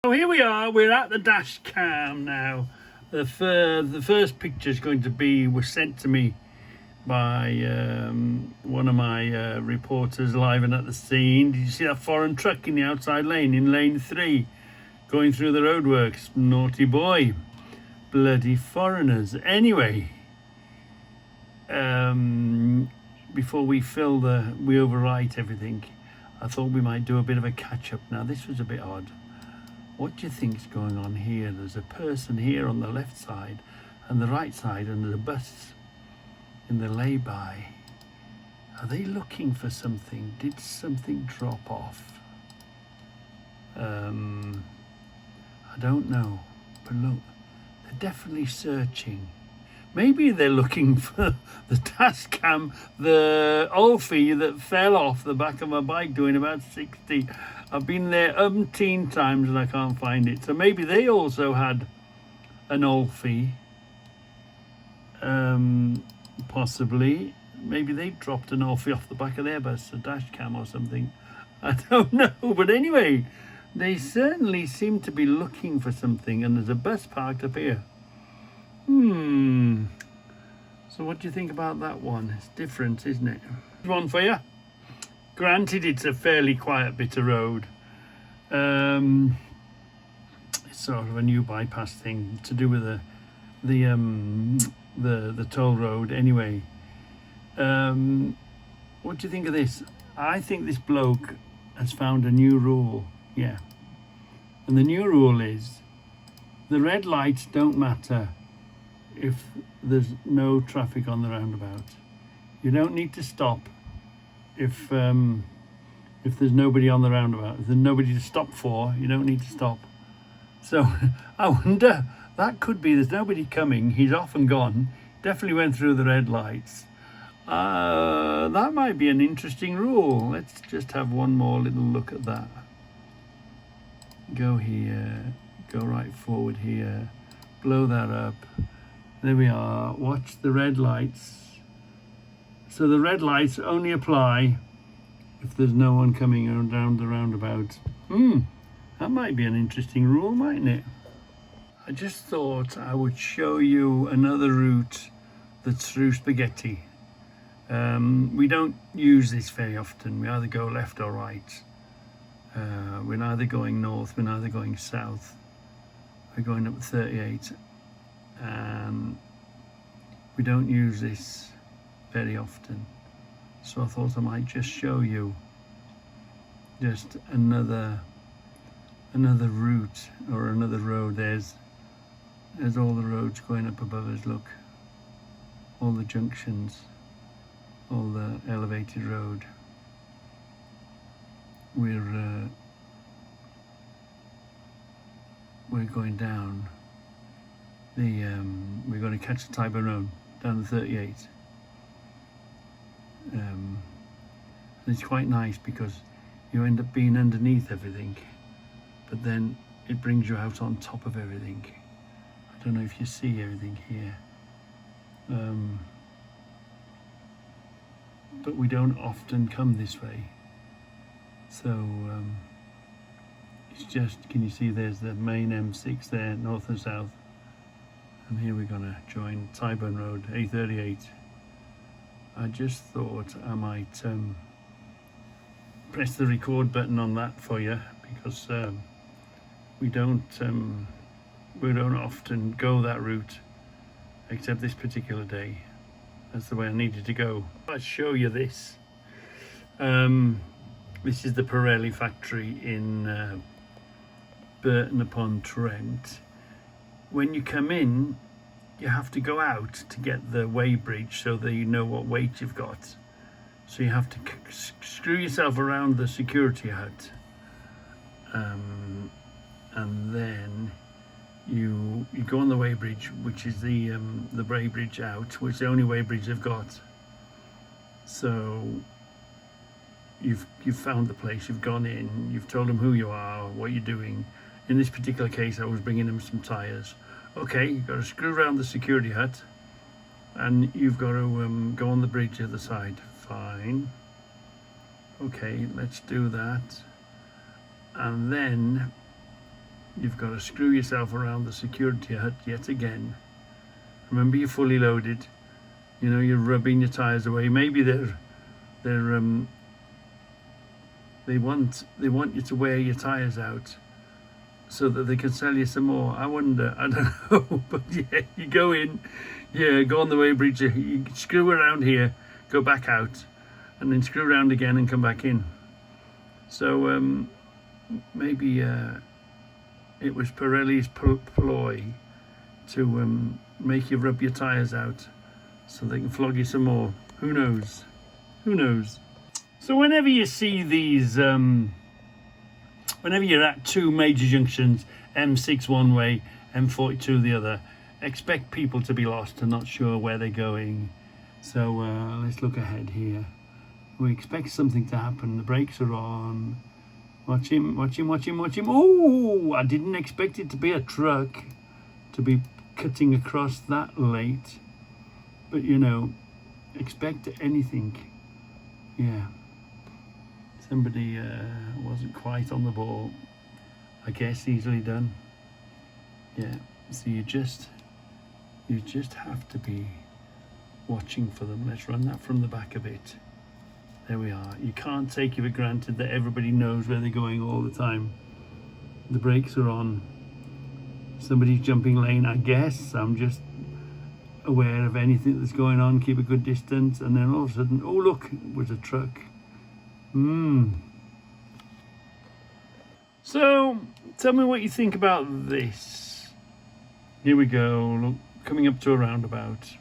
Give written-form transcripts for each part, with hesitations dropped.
So here we are, we're at the dash cam now. The first picture is going to be, was sent to me by one of my reporters live and at the scene. Did you see that foreign truck in the outside lane, in lane 3, going through the roadworks? Naughty boy. Bloody foreigners. Anyway, before we overwrite everything, I thought we might do a bit of a catch-up. Now, this was a bit odd. What do you think's going on here? There's a person here on the left side and the right side, and there's a bus in the lay-by. Are they looking for something? Did something drop off? I don't know, but look, they're definitely searching. Maybe they're looking for the Dashcam, the Ulfie that fell off the back of my bike doing about 60. I've been there umpteen times and I can't find it. So maybe they also had an Ulfie. Possibly. Maybe they dropped an Ulfie off the back of their bus, a Dashcam or something. I don't know. But anyway, they certainly seem to be looking for something, and there's a bus parked up here. So what do you think about that one? It's different, isn't it? One for you. Granted, it's a fairly quiet bit of road. It's sort of a new bypass thing to do with the toll road. Anyway, what do you think of this? I think this bloke has found a new rule. Yeah, and the new rule is the red lights don't matter if there's no traffic on the roundabout. You don't need to stop if there's nobody on the roundabout. If there's nobody to stop for, you don't need to stop. So I wonder, that could be there's nobody coming, he's off and gone, definitely went through the red lights. That might be an interesting rule. Let's just have one more little look at that. Go here, go right forward here, blow that up. There we are. Watch the red lights. So the red lights only apply if there's no one coming around the roundabout. That might be an interesting rule, mightn't it? I just thought I would show you another route that's through Spaghetti. We don't use this very often. We either go left or right. We're neither going north, we're neither going south. We're going up 38. And we don't use this very often, so I thought I might just show you just another route or another road. There's all the roads going up above us. Look, all the junctions, all the elevated road. We're going down. We're going to catch the Tyburn Road down the 38. And it's quite nice because you end up being underneath everything, but then it brings you out on top of everything. I don't know if you see everything here, but we don't often come this way. So it's just, can you see there's the main M6 there, north and south. And here we're gonna join Tyburn Road, A38. I just thought I might press the record button on that for you, because we don't often go that route, except this particular day. That's the way I needed to go. I'll show you this. This is the Pirelli factory in Burton upon Trent. When you come in, you have to go out to get the weighbridge so that you know what weight you've got. So you have to screw yourself around the security hut, and then you go on the weighbridge, which is the weighbridge out, which is the only weighbridge they've got. So you've found the place, you've gone in, you've told them who you are, what you're doing. In this particular case, I was bringing them some tyres. Okay, you've got to screw around the security hut, and you've got to go on the bridge the other side. Fine. Okay, let's do that. And then you've got to screw yourself around the security hut yet again. Remember, you're fully loaded. You know, you're rubbing your tires away. Maybe they want you to wear your tires out so that they can sell you some more. I wonder. I don't know. But yeah, you go in, yeah, go on the weighbridge. You screw around here, go back out, and then screw around again and come back in. So maybe it was Pirelli's ploy to make you rub your tires out so they can flog you some more. Who knows? Who knows? So whenever you see these, whenever you're at two major junctions, M6 one way, M42 the other, expect people to be lost and not sure where they're going. So let's look ahead here. We expect something to happen. The brakes are on. Watch him, watch him, watch him, watch him. Oh, I didn't expect it to be a truck to be cutting across that late. But you know, expect anything. Yeah. Somebody wasn't quite on the ball. I guess easily done. Yeah. So you just have to be watching for them. Let's run that from the back a bit. There we are. You can't take it for granted that everybody knows where they're going all the time. The brakes are on. Somebody's jumping lane, I guess. I'm just aware of anything that's going on, keep a good distance, and then all of a sudden, oh look, it was a truck. So, tell me what you think about this. Here we go, look, coming up to a roundabout.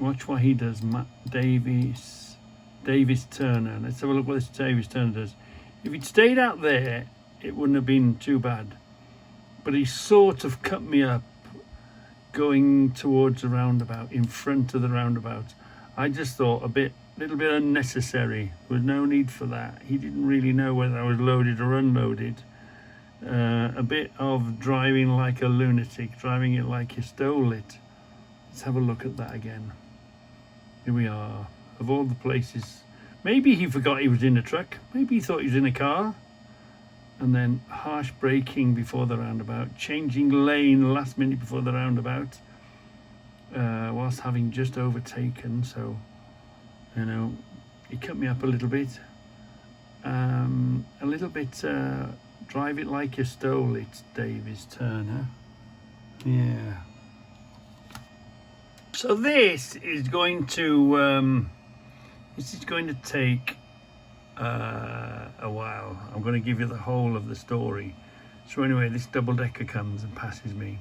Watch what he does, Davis Turner. Let's have a look what this Davis Turner does. If he'd stayed out there, it wouldn't have been too bad. But he sort of cut me up going towards the roundabout, in front of the roundabout. I just thought a little bit unnecessary. There was no need for that. He didn't really know whether I was loaded or unloaded. A bit of driving like a lunatic, driving it like you stole it. Let's have a look at that again. Here we are. Of all the places, maybe he forgot he was in a truck. Maybe he thought he was in a car. And then harsh braking before the roundabout, changing lane last minute before the roundabout, whilst having just overtaken. So, you know, he cut me up a little bit. Drive it like you stole it, Davis Turner. Yeah. So this is going to take a while. I'm going to give you the whole of the story. So anyway, this double-decker comes and passes me.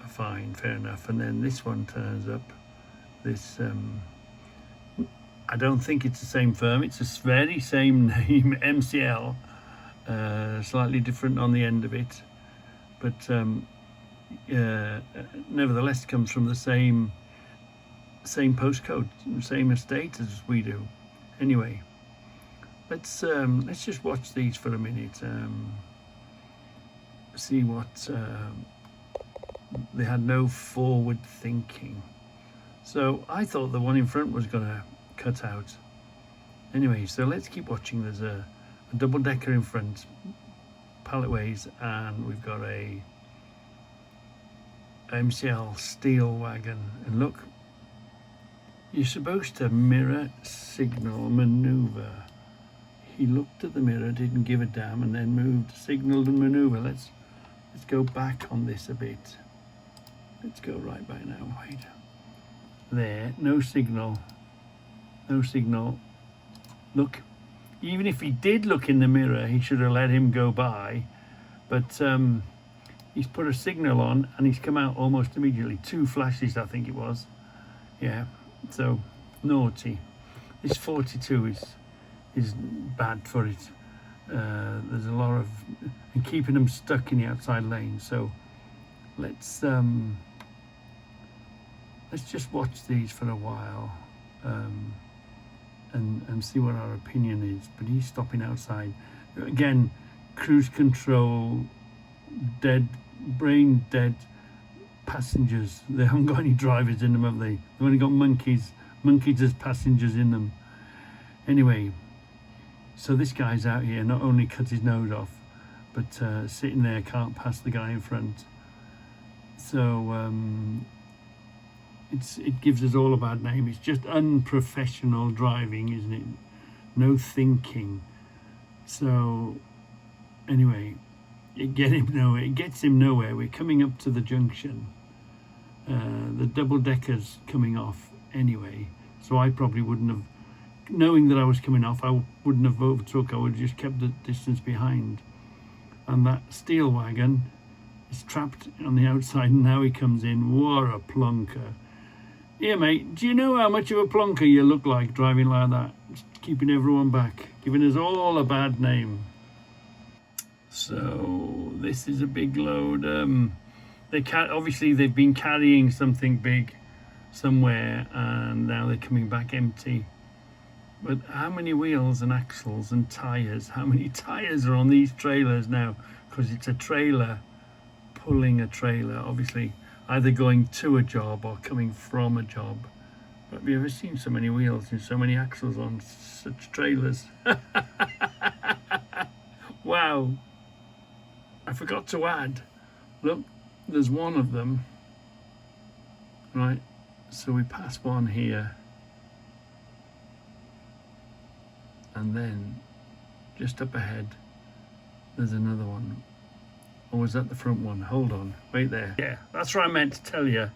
Fine, fair enough. And then this one turns up. This I don't think it's the same firm. It's the very same name, MCL. Slightly different on the end of it, but nevertheless comes from the same postcode, same estate as we do. Anyway, let's just watch these for a minute. See what they had no forward thinking. So I thought the one in front was gonna cut out. Anyway, so let's keep watching. There's a double decker in front, palletways, and we've got a MCL steel wagon. And look, you're supposed to mirror, signal, maneuver. He looked at the mirror, didn't give a damn, and then moved, signaled and maneuver. Let's go back on this a bit. Let's go right back now. Wait. There, no signal. No signal. Look, even if he did look in the mirror, he should have let him go by. But he's put a signal on and he's come out almost immediately. 2 flashes, I think it was. Yeah, so naughty. This 42 is bad for it. There's a lot of, and keeping them stuck in the outside lane. So let's just watch these for a while and see what our opinion is. But he's stopping outside again. Cruise control, brain dead passengers. They haven't got any drivers in them, have they? They've only got monkeys as passengers in them. Anyway, So this guy's out here, not only cut his nose off, but sitting there can't pass the guy in front. So it gives us all a bad name. It's just unprofessional driving, isn't it? No thinking. So anyway, it gets him nowhere. We're coming up to the junction. The double decker's coming off anyway, so I probably wouldn't have, knowing that I was coming off, I wouldn't have overtook. I would have just kept the distance behind. And that steel wagon is trapped on the outside, and now he comes in. What a plonker. Yeah, mate, do you know how much of a plonker you look like driving like that? Just keeping everyone back, giving us all a bad name. So this is a big load. Obviously they've been carrying something big somewhere, and now they're coming back empty. But how many wheels and axles and tires? How many tires are on these trailers now? Because it's a trailer pulling a trailer, obviously either going to a job or coming from a job. But have you ever seen so many wheels and so many axles on such trailers? Wow. I forgot to add, look, there's one of them, right? So we pass one here, and then just up ahead there's another one. Or was that the front one? Hold on, wait there. Yeah, that's what I meant to tell you.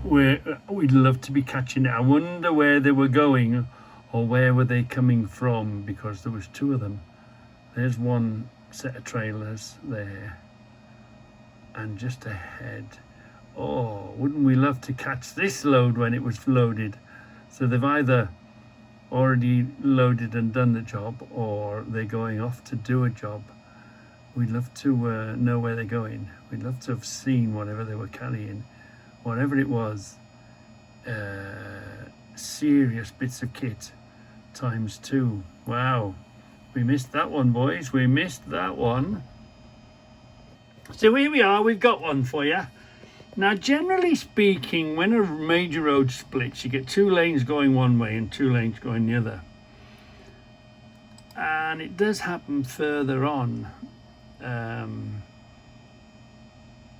We'd love to be catching it. I wonder where they were going, or where were they coming from, because there was two of them. There's one set of trailers there, and just ahead, oh, wouldn't we love to catch this load when it was loaded? So they've either already loaded and done the job, or they're going off to do a job. We'd love to know where they're going. We'd love to have seen whatever they were carrying, whatever it was. Serious bits of kit times two. Wow, we missed that one, boys. We missed that one. So here we are, we've got one for you. Now, generally speaking, when a major road splits, you get two lanes going one way and two lanes going the other. And it does happen further on.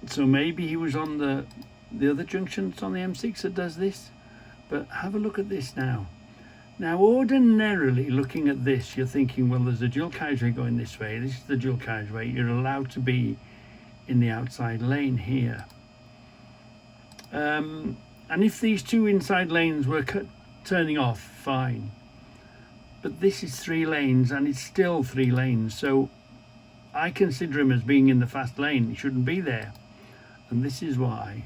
So maybe he was on the other junctions on the M6 that does this. But have a look at this now. Now, ordinarily, looking at this, you're thinking, well, there's a dual carriageway going this way. This is the dual carriageway. You're allowed to be in the outside lane here. And if these two inside lanes were turning off, fine. But this is 3 lanes, and it's still 3 lanes. So I consider him as being in the fast lane. He shouldn't be there. And this is why.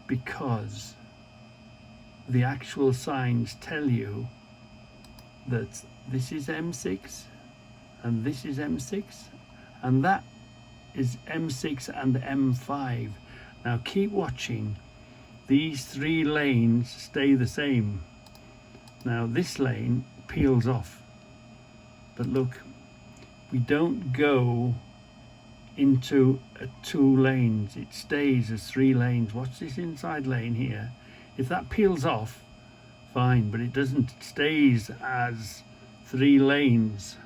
Because the actual signs tell you that this is M6 and this is M6 and that is M6 and M5. Now keep watching. These 3 lanes stay the same. Now this lane peels off, but look, we don't go into 2 lanes. It stays as 3 lanes. Watch this inside lane here. If that peels off, fine, but it doesn't. It stays as 3 lanes.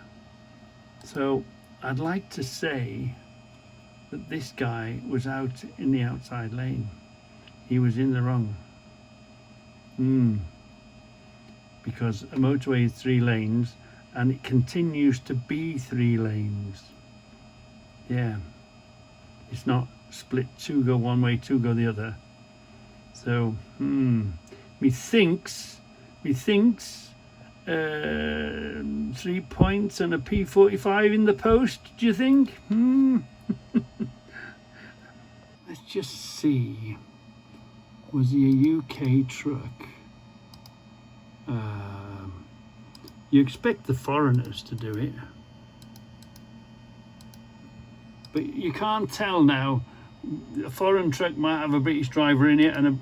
So I'd like to say that this guy was out in the outside lane. He was in the wrong. Because a motorway is 3 lanes and it continues to be 3 lanes. Yeah, it's not split, 2 go one way, 2 go the other. So, methinks 3 points and a P45 in the post, do you think? Let's just see. Was he a UK truck? You expect the foreigners to do it, but you can't tell now. A foreign truck might have a British driver in it, and a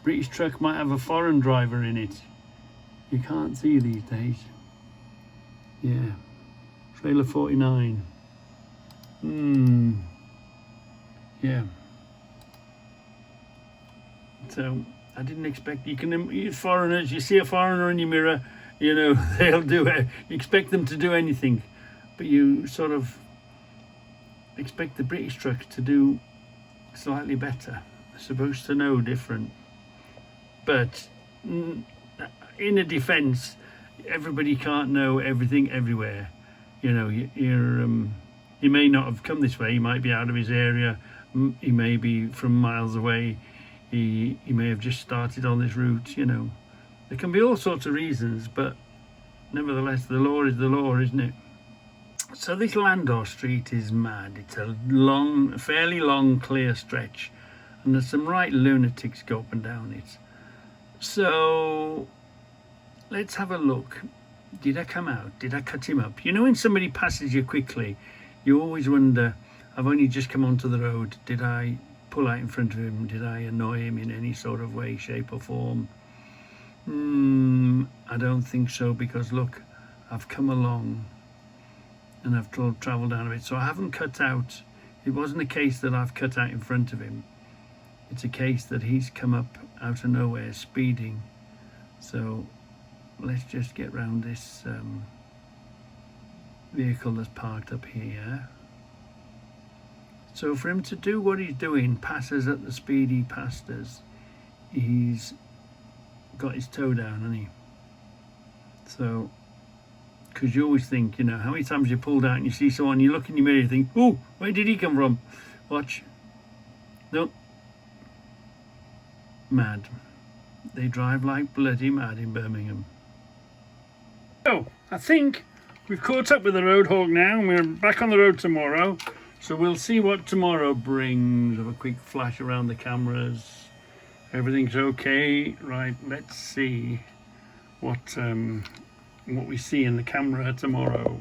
British truck might have a foreign driver in it. You can't see these days. Yeah, trailer 49. Yeah. So I didn't expect. You foreigners. You see a foreigner in your mirror, You know, they'll do it. You expect them to do anything, but you sort of expect the British trucks to do slightly better. They're supposed to know different. But in a defence, everybody can't know everything everywhere. You know, he may not have come this way. He might be out of his area. He may be from miles away. He may have just started on this route. You know, there can be all sorts of reasons, but nevertheless, the law is the law, isn't it? So this Landor Street is mad. It's a long, fairly long, clear stretch, and there's some right lunatics go up and down it. So let's have a look. Did I come out? Did I cut him up? You know, when somebody passes you quickly, you always wonder, I've only just come onto the road. Did I pull out in front of him? Did I annoy him in any sort of way, shape or form? I don't think so, because look, I've come along and I've travelled down a bit. So I haven't cut out. It wasn't a case that I've cut out in front of him. It's a case that he's come up out of nowhere speeding. So let's just get round this vehicle that's parked up here. So for him to do what he's doing, passes at the speed he passed us, he's got his toe down, hasn't he? So, because you always think, you know, how many times you pulled out and you see someone, you look in your mirror, you think, oh, where did he come from? Watch. Nope. Mad. They drive like bloody mad in Birmingham. So, I think we've caught up with the Roadhog now, and we're back on the road tomorrow. So we'll see what tomorrow brings. Have a quick flash around the cameras. Everything's okay. Right, let's see what we see in the camera tomorrow.